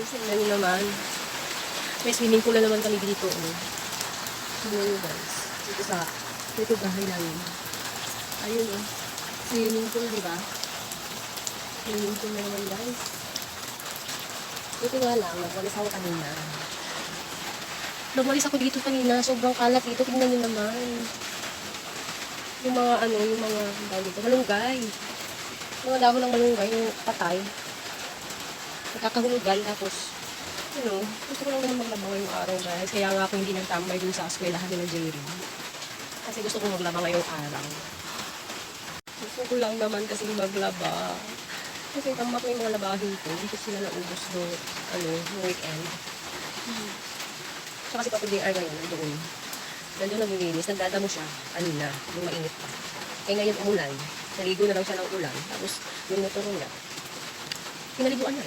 guys, tingnan nyo naman. May swimming pool na naman kami dito. Tingnan nyo guys. Dito bahay namin. Ayun swimming pool, diba? Swimming pool na naman guys. Ito nga lang, nagwalis ako kanina. Nagwalis ako dito kanina. Sobrang kalat dito. Tingnan nyo naman. Yung mga yung mga dito, malunggay. Mga dahon ng malunggay, yung patay. Nakakahulugan, tapos, gusto ko lang naman maglaba ngayong araw guys. Kaya nga ako hindi nagtambay dun sa eskwelahan nila Jerry. Kasi gusto ko maglaba ngayong araw. Gusto ko lang naman kasi maglaba. Kasi tama ko yung mga labahin ko. Hindi ko sila naubos yung weekend. Tsaka si Papa JR ngayon, doon. Nandun naglilinis, nagdadamo siya. Kanina, yung mainit pa. Kaya ngayon umulan. Naligo na daw siya ng ulan. Tapos, yung motor niya, pinaliguan na